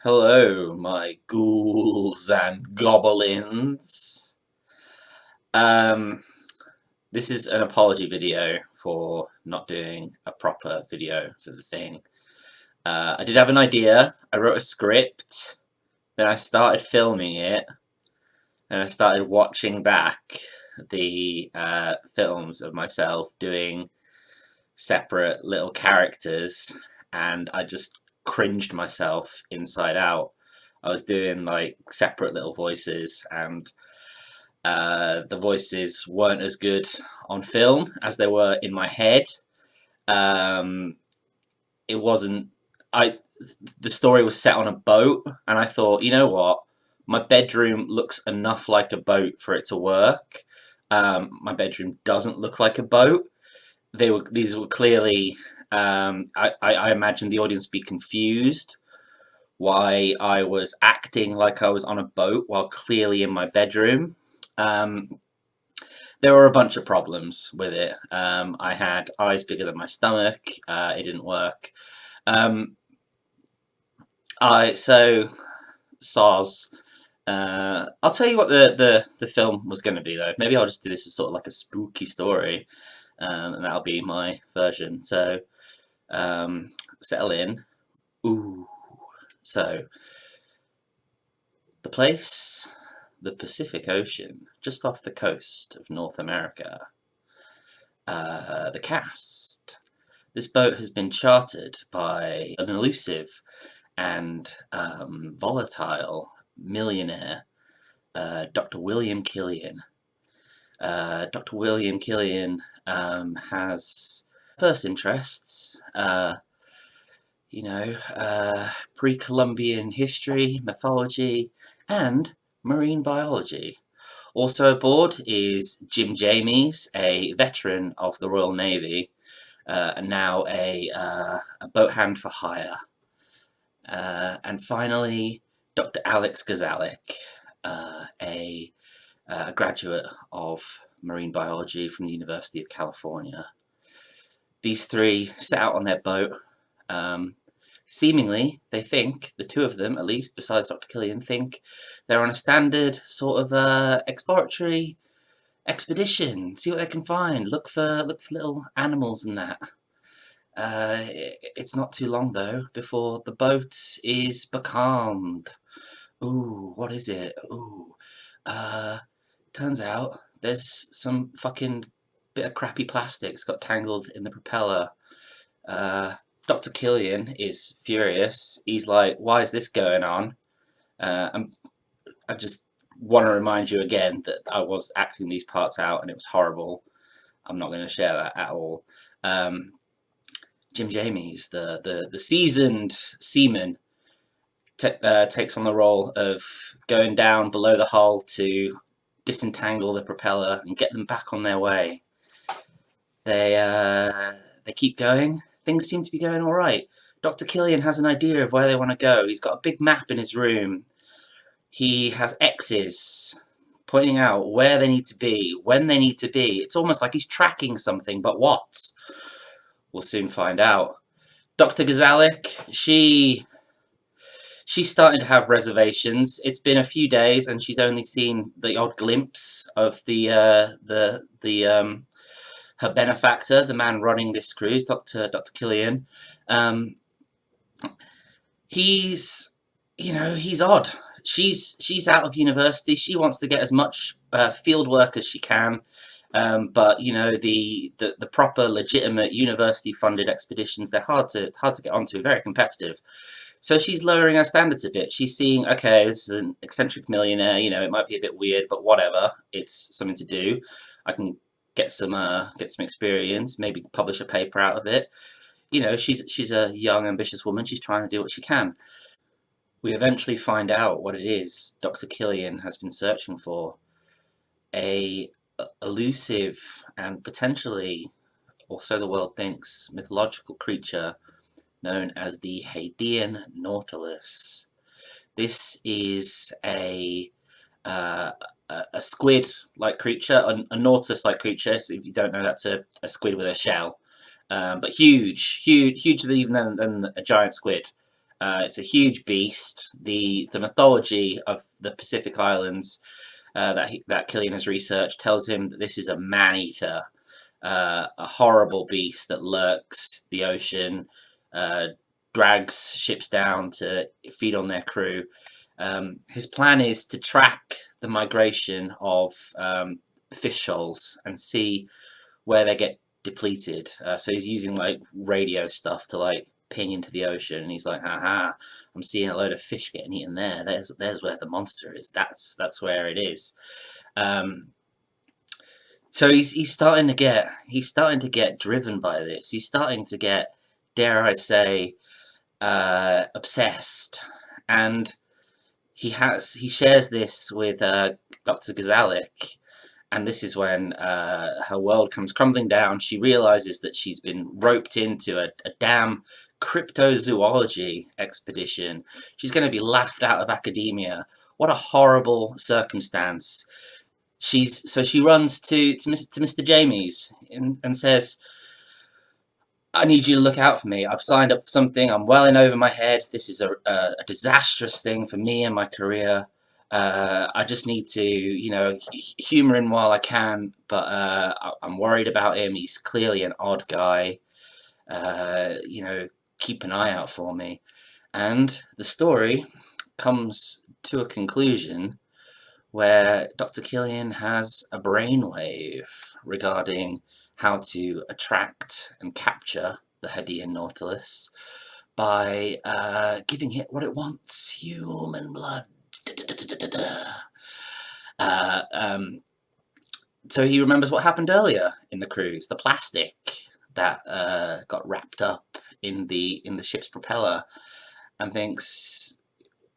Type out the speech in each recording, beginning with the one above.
Hello, my ghouls and goblins. Um, this is an apology video for not doing a proper video for the thing. I did have an idea. I wrote a script, then I started filming it, and I started watching back the films of myself doing separate little characters, and I just cringed myself inside out. I was doing like separate little voices, and the voices weren't as good on film as they were in my head. Um, it wasn't. I. The story was set on a boat, and I thought, you know what, my bedroom looks enough like a boat for it to work. My bedroom doesn't look like a boat. These were clearly. I imagined the audience be confused why I was acting like I was on a boat while clearly in my bedroom. Um, there were a bunch of problems with it. I had eyes bigger than my stomach. It didn't work. Um, so soz. I'll tell you what the film was going to be though. Maybe I'll just do this as sort of like a spooky story, and that'll be my version. So settle in. Ooh. So the place, the Pacific Ocean, just off the coast of North America. The cast. This boat has been chartered by an elusive and volatile millionaire, Dr. William Killian. Dr. William Killian has first interests, pre-Columbian history, mythology, and marine biology. Also aboard is Jim Jamies, a veteran of the Royal Navy, and now a boat hand for hire. And finally, Dr. Alex Gazalik, a graduate of marine biology from the University of California. These three set out on their boat. Seemingly, they think, the two of them at least, besides Dr. Killian, think they're on a standard sort of exploratory expedition. See what they can find. Look for little animals and that. It's not too long though before the boat is becalmed. Ooh, what is it? Ooh, turns out there's some fucking bit of crappy plastics got tangled in the propeller. Dr. Killian is furious. He's like, why is this going on? I just want to remind you again that I was acting these parts out and it was horrible. I'm not going to share that at all. Jim Jamies, the seasoned seaman, takes on the role of going down below the hull to disentangle the propeller and get them back on their way. They keep going. Things seem to be going all right. Dr. Killian has an idea of where they want to go. He's got a big map in his room. He has X's pointing out where they need to be, when they need to be. It's almost like he's tracking something, but what? We'll soon find out. Dr. Gazalik, she's starting to have reservations. It's been a few days, and she's only seen the odd glimpse of her benefactor, the man running this cruise, Dr. Killian. He's odd. She's out of university. She wants to get as much field work as she can. But the proper legitimate university funded expeditions, they're hard to get onto, very competitive. So she's lowering her standards a bit. She's seeing, okay, this is an eccentric millionaire, it might be a bit weird, but whatever, it's something to do. I can get some experience, maybe publish a paper out of it. She's a young, ambitious woman. She's trying to do what she can. We eventually find out what it is Dr. Killian has been searching for. A elusive and potentially, or so the world thinks, mythological creature known as the Hadean Nautilus. This is a squid-like creature, a nautilus-like creature. So if you don't know, that's a squid with a shell, but hugely even than a giant squid. It's a huge beast. The mythology of the Pacific Islands that Killian has researched tells him that this is a man-eater, a horrible beast that lurks the ocean, drags ships down to feed on their crew. His plan is to track the migration of fish shoals and see where they get depleted. So he's using like radio stuff to like ping into the ocean, and he's like, haha, I'm seeing a load of fish getting eaten there. There's where the monster is. That's where it is. So he's starting to get driven by this. He's starting to get, dare I say, obsessed, and he shares this with Dr. Gazalik, and this is when her world comes crumbling down. She realizes that she's been roped into a damn cryptozoology expedition. She's going to be laughed out of academia. What a horrible circumstance. So she runs to Mr. Jamie's and says, I need you to look out for me. I've signed up for something. I'm well in over my head. This is a disastrous thing for me and my career. I just need to, humour him while I can, but I'm worried about him. He's clearly an odd guy. Keep an eye out for me. And the story comes to a conclusion where Dr. Killian has a brainwave regarding how to attract and capture the Hadean Nautilus by giving it what it wants: human blood. So he remembers what happened earlier in the cruise, the plastic that got wrapped up in the ship's propeller, and thinks,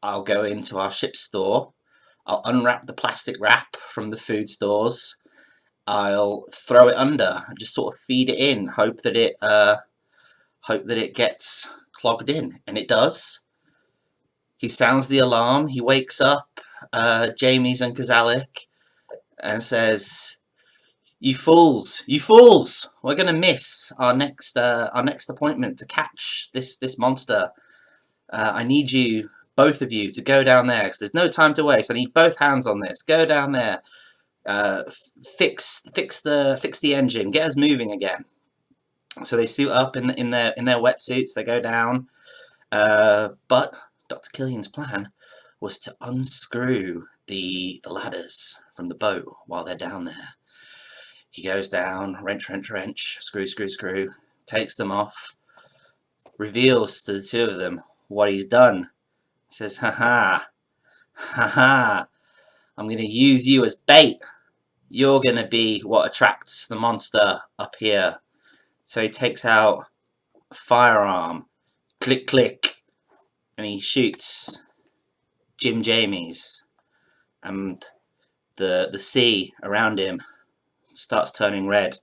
I'll go into our ship's store, I'll unwrap the plastic wrap from the food stores, I'll throw it under, just sort of feed it in, hope that it gets clogged in, and it does. He sounds the alarm. He wakes up Jamie's and Kazalik and says, "You fools! You fools! We're going to miss our next appointment to catch this monster. I need you, both of you, to go down there because there's no time to waste. I need both hands on this. Go down there, fix the engine, get us moving again." So they suit up in their wetsuits. They go down, but Dr. Killian's plan was to unscrew the ladders from the boat while they're down there. He goes down, wrench, screw, takes them off, reveals to the two of them what he's done. He says, ha ha, I'm going to use you as bait. You're going to be what attracts the monster up here. So he takes out a firearm, click, click, and he shoots Jim Jamies, and the sea around him starts turning red.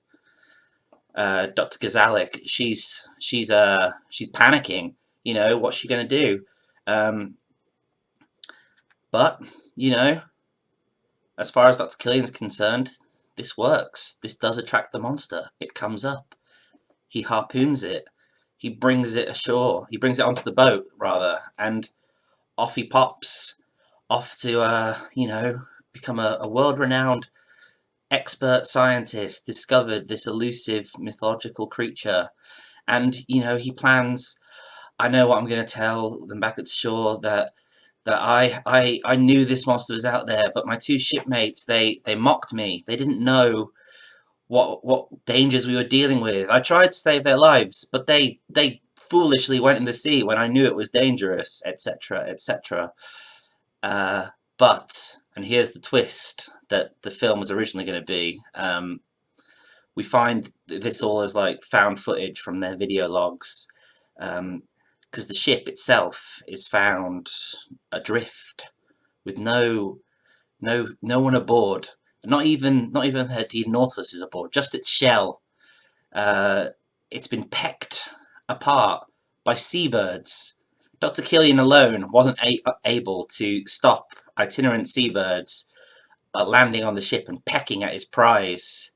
Dr. Gazalik, she's panicking. What's she gonna do? But as far as Dr. Killian's concerned, this works. This does attract the monster. It comes up. He harpoons it. He brings it ashore. He brings it onto the boat, rather, and off he pops, off to become a world-renowned expert scientist. Discovered this elusive mythological creature, and he plans. I know what I'm going to tell them back at shore, that I knew this monster was out there, but my two shipmates, they mocked me. They didn't know what dangers we were dealing with. I tried to save their lives, but they foolishly went in the sea when I knew it was dangerous, etc., etc. But, and here's the twist that the film was originally going to be, we find this all as like found footage from their video logs, because the ship itself is found adrift with no one aboard. Not even the Nautilus is aboard, just its shell. It's been pecked apart by seabirds. Dr. Killian alone wasn't able to stop itinerant seabirds landing on the ship and pecking at his prize.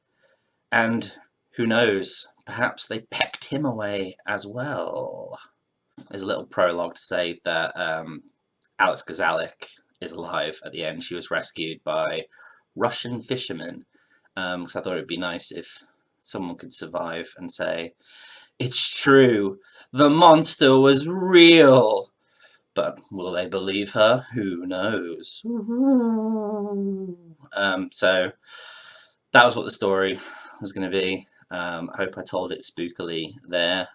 And who knows, perhaps they pecked him away as well. There's a little prologue to say that Alex Gazalik is alive at the end. She was rescued by Russian fishermen, because I thought it would be nice if someone could survive and say, "It's true, the monster was real." But will they believe her? Who knows? So that was what the story was going to be. I hope I told it spookily there.